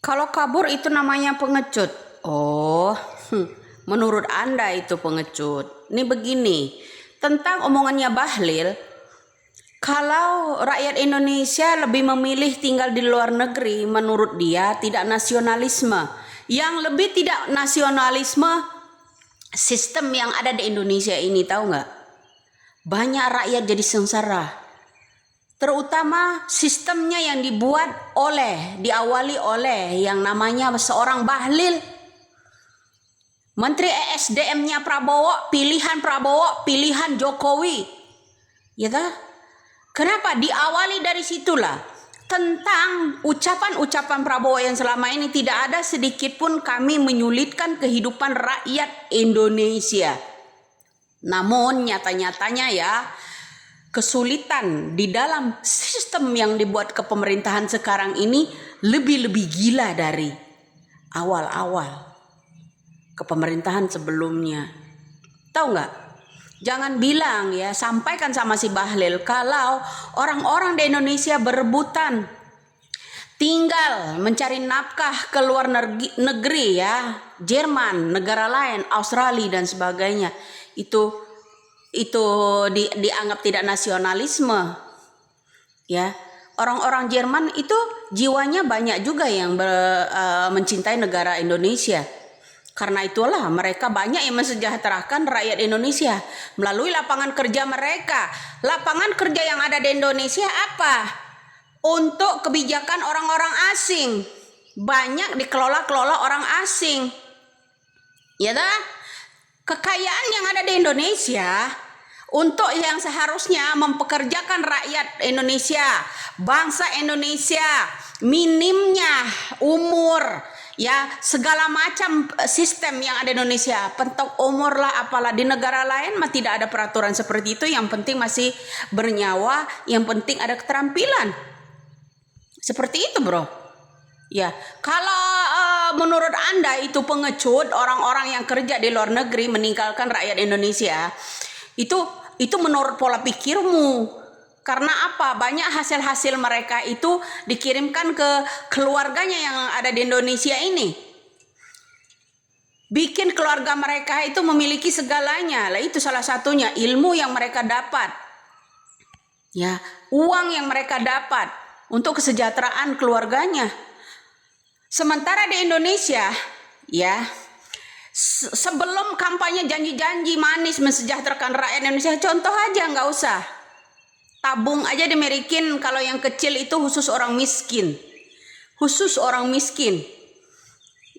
Kalau kabur itu namanya pengecut. Oh, menurut Anda itu pengecut. Ini begini, tentang omongannya Bahlil, kalau rakyat Indonesia lebih memilih tinggal di luar negeri, menurut dia tidak nasionalisme. Yang lebih tidak nasionalisme, sistem yang ada di Indonesia ini, tahu nggak? Banyak rakyat jadi sengsara. Terutama sistemnya yang diawali oleh yang namanya seorang Bahlil. Menteri ESDM-nya Prabowo, pilihan Jokowi. Ya tak? Kenapa? Diawali dari situlah. Tentang ucapan-ucapan Prabowo yang selama ini tidak ada sedikit pun kami menyulitkan kehidupan rakyat Indonesia. Namun nyata-nyatanya ya, kesulitan di dalam sistem yang dibuat kepemerintahan sekarang ini lebih-lebih gila dari awal-awal kepemerintahan sebelumnya. Tahu nggak? Jangan bilang ya, sampaikan sama si Bahlil kalau orang-orang di Indonesia berebutan tinggal mencari nafkah ke luar negeri ya, Jerman, negara lain, Australia dan sebagainya. Itu dianggap tidak nasionalisme. Ya, orang-orang Jerman itu jiwanya banyak juga yang mencintai negara Indonesia. Karena itulah mereka banyak yang mensejahterakan rakyat Indonesia melalui lapangan kerja mereka. Lapangan kerja yang ada di Indonesia apa? Untuk kebijakan orang-orang asing. Banyak dikelola orang asing. Ya dah? Kekayaan yang ada di Indonesia untuk yang seharusnya mempekerjakan rakyat Indonesia, bangsa Indonesia, minimnya umur, ya segala macam sistem yang ada di Indonesia, pentok umur lah apalah. Di negara lain mah tidak ada peraturan seperti itu. Yang penting masih bernyawa, yang penting ada keterampilan. Seperti itu bro. Ya, kalau menurut Anda itu pengecut, orang-orang yang kerja di luar negeri meninggalkan rakyat Indonesia, itu menurut pola pikirmu. Karena apa? Banyak hasil-hasil mereka itu dikirimkan ke keluarganya yang ada di Indonesia ini. Bikin keluarga mereka itu memiliki segalanya. Lah itu salah satunya ilmu yang mereka dapat. Ya, uang yang mereka dapat untuk kesejahteraan keluarganya. Sementara di Indonesia, ya, sebelum kampanye janji-janji manis mensejahterakan rakyat Indonesia, contoh aja nggak usah. Tabung aja dimerikin kalau yang kecil itu khusus orang miskin. Khusus orang miskin.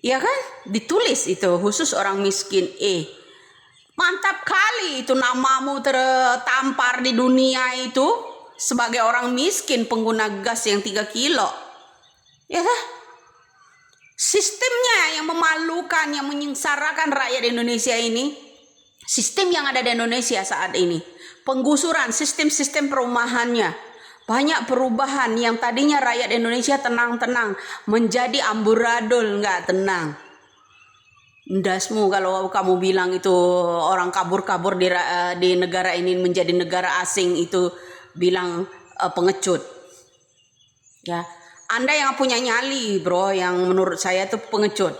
Ya kan? Ditulis itu khusus orang miskin. Mantap kali itu namamu tertampar di dunia itu sebagai orang miskin pengguna gas yang 3 kilo. Ya kan? Sistemnya yang memalukan, yang menyengsarakan rakyat Indonesia ini, sistem yang ada di Indonesia saat ini, penggusuran sistem-sistem perumahannya, banyak perubahan yang tadinya rakyat Indonesia tenang-tenang menjadi amburadul, nggak tenang. Ndasmu kalau kamu bilang itu orang kabur-kabur di negara ini menjadi negara asing itu bilang pengecut. Ya. Anda yang punya nyali bro, yang menurut saya itu pengecut.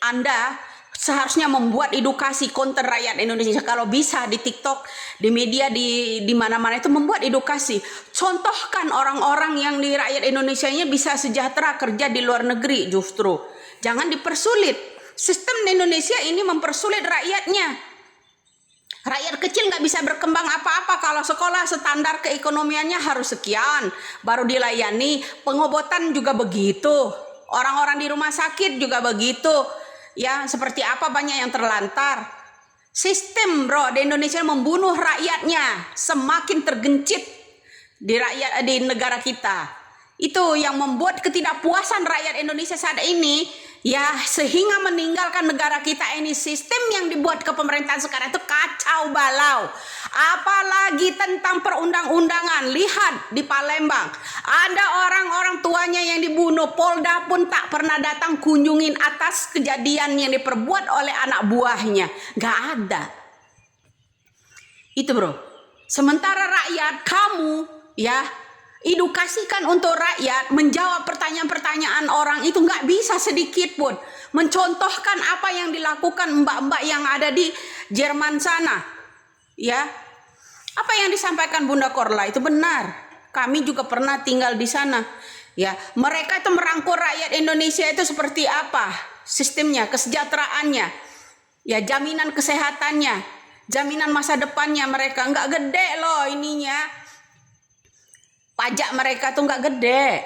Anda seharusnya membuat edukasi konten rakyat Indonesia. Kalau bisa di TikTok, di media, di mana-mana itu membuat edukasi. Contohkan orang-orang yang di rakyat Indonesia nya bisa sejahtera kerja di luar negeri justru. Jangan dipersulit. Sistem di Indonesia ini mempersulit rakyatnya. Rakyat kecil nggak bisa berkembang apa-apa kalau sekolah standar keekonomiannya harus sekian baru dilayani. Pengobatan juga begitu. Orang-orang di rumah sakit juga begitu. Ya, seperti apa banyak yang terlantar. Sistem bro di Indonesia membunuh rakyatnya, semakin tergencit di negara kita. Itu yang membuat ketidakpuasan rakyat Indonesia saat ini, ya, sehingga meninggalkan negara kita ini. Sistem yang dibuat kepemerintahan sekarang itu kacau balau. Apalagi tentang perundang-undangan. Lihat di Palembang, ada orang-orang tuanya yang dibunuh. Polda pun tak pernah datang kunjungin atas kejadian yang diperbuat oleh anak buahnya. Gak ada. Itu bro. Sementara rakyat kamu, ya, edukasikan untuk rakyat, menjawab pertanyaan-pertanyaan orang itu nggak bisa sedikit pun. Mencontohkan apa yang dilakukan mbak-mbak yang ada di Jerman sana. Ya, apa yang disampaikan Bunda Korla itu benar. Kami juga pernah tinggal di sana. Ya, mereka itu merangkul rakyat Indonesia itu seperti apa sistemnya, kesejahteraannya, ya jaminan kesehatannya, jaminan masa depannya. Mereka nggak gede loh ininya. Pajak mereka tuh nggak gede,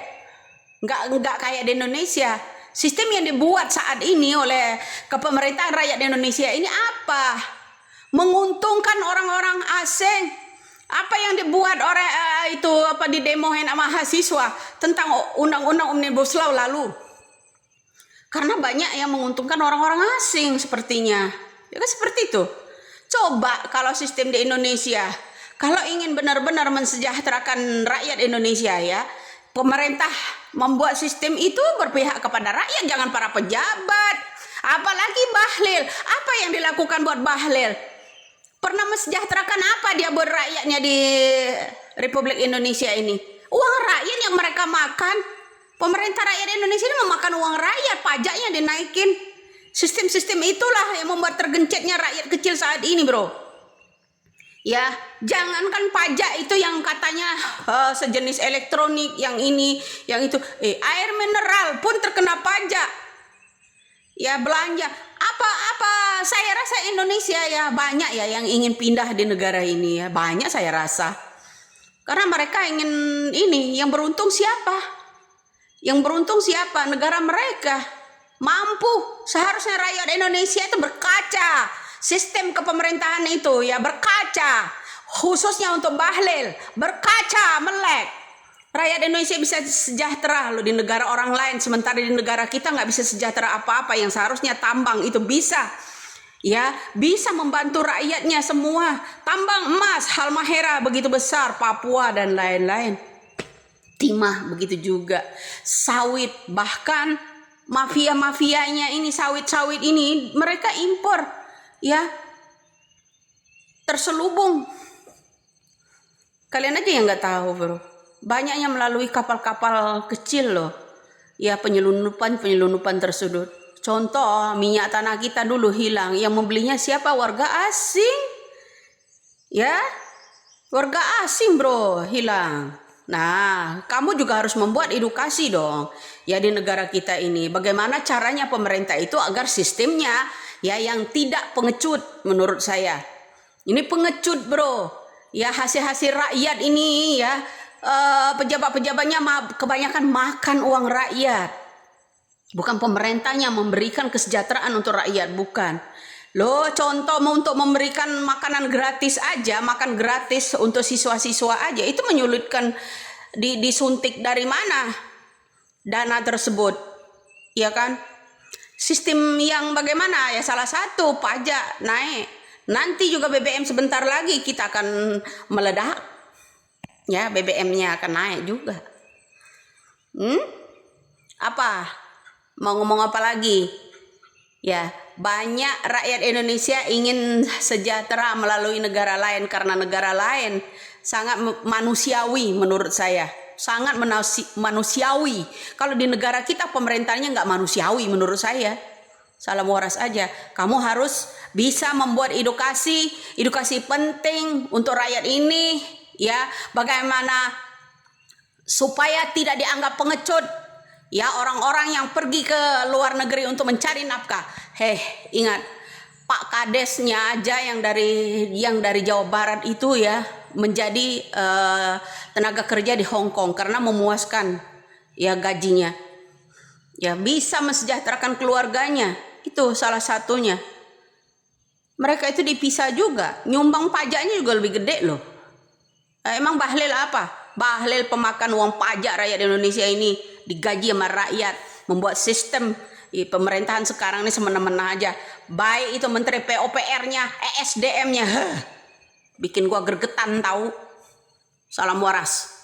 nggak kayak di Indonesia. Sistem yang dibuat saat ini oleh kepemerintahan rakyat Indonesia ini apa? Menguntungkan orang-orang asing. Apa yang dibuat oleh itu apa di demoin sama mahasiswa tentang undang-undang Omnibus Law lalu? Karena banyak yang menguntungkan orang-orang asing sepertinya. Ya kan seperti itu. Coba kalau sistem di Indonesia, kalau ingin benar-benar mensejahterakan rakyat Indonesia ya, pemerintah membuat sistem itu berpihak kepada rakyat, jangan para pejabat. Apalagi Bahlil. Apa yang dilakukan buat Bahlil? Pernah mensejahterakan apa dia buat rakyatnya di Republik Indonesia ini? Uang rakyat yang mereka makan. Pemerintah rakyat Indonesia ini memakan uang rakyat, pajaknya dinaikin. Sistem-sistem itulah yang membuat tergencetnya rakyat kecil saat ini, bro. Ya, jangankan pajak itu yang katanya sejenis elektronik, yang ini, yang itu. Air mineral pun terkena pajak. Ya, belanja. Apa saya rasa Indonesia ya banyak ya yang ingin pindah di negara ini ya. Banyak saya rasa. Karena mereka ingin ini, yang beruntung siapa? Yang beruntung siapa? Negara mereka. Mampu. Seharusnya rakyat Indonesia itu berkaca. Sistem kepemerintahan itu ya berkaca, khususnya untuk Bahlil, berkaca, melek. Rakyat Indonesia bisa sejahtera loh di negara orang lain, sementara di negara kita nggak bisa sejahtera apa-apa. Yang seharusnya tambang itu bisa, ya bisa membantu rakyatnya semua. Tambang emas, Halmahera begitu besar, Papua dan lain-lain. Timah begitu juga, sawit, bahkan mafia-mafianya ini sawit-sawit ini mereka impor. Ya, terselubung. Kalian aja yang nggak tahu, bro. Banyaknya melalui kapal-kapal kecil loh. Ya, penyelundupan tersebut. Contoh, minyak tanah kita dulu hilang. Yang membelinya siapa? Warga asing. Ya, warga asing, bro, hilang. Nah, kamu juga harus membuat edukasi dong. Ya, di negara kita ini. Bagaimana caranya pemerintah itu agar sistemnya ya yang tidak pengecut menurut saya. Ini pengecut, bro. Ya, hasil-hasil rakyat ini ya, pejabat-pejabatnya kebanyakan makan uang rakyat. Bukan pemerintahnya memberikan kesejahteraan untuk rakyat, bukan. Loh, contoh untuk memberikan makanan gratis aja, makan gratis untuk siswa-siswa aja, itu menyulitkan. Disuntik dari mana dana tersebut? Ya kan? Sistem yang bagaimana? Ya salah satu pajak naik. Nanti juga BBM sebentar lagi kita akan meledak. Ya, BBM-nya akan naik juga. Apa? Mau ngomong apa lagi? Ya, banyak rakyat Indonesia ingin sejahtera melalui negara lain karena negara lain sangat manusiawi menurut saya. Sangat manusiawi. Kalau di negara kita pemerintahnya nggak manusiawi menurut saya. Salam waras aja. Kamu harus bisa membuat edukasi penting untuk rakyat ini, ya. Bagaimana supaya tidak dianggap pengecut, ya, orang-orang yang pergi ke luar negeri untuk mencari nafkah. Ingat, Pak Kadesnya aja yang dari Jawa Barat itu ya menjadi tenaga kerja di Hong Kong karena memuaskan ya gajinya. Ya, bisa mensejahterakan keluarganya. Itu salah satunya. Mereka itu dipisah juga, nyumbang pajaknya juga lebih gede loh. Emang Bahlil apa? Bahlil pemakan uang pajak rakyat Indonesia ini, digaji sama rakyat, membuat sistem pemerintahan sekarang ini semena-mena aja. Baik itu menteri PUPR-nya, ESDM-nya, bikin gua gergetan tahu. Salam waras.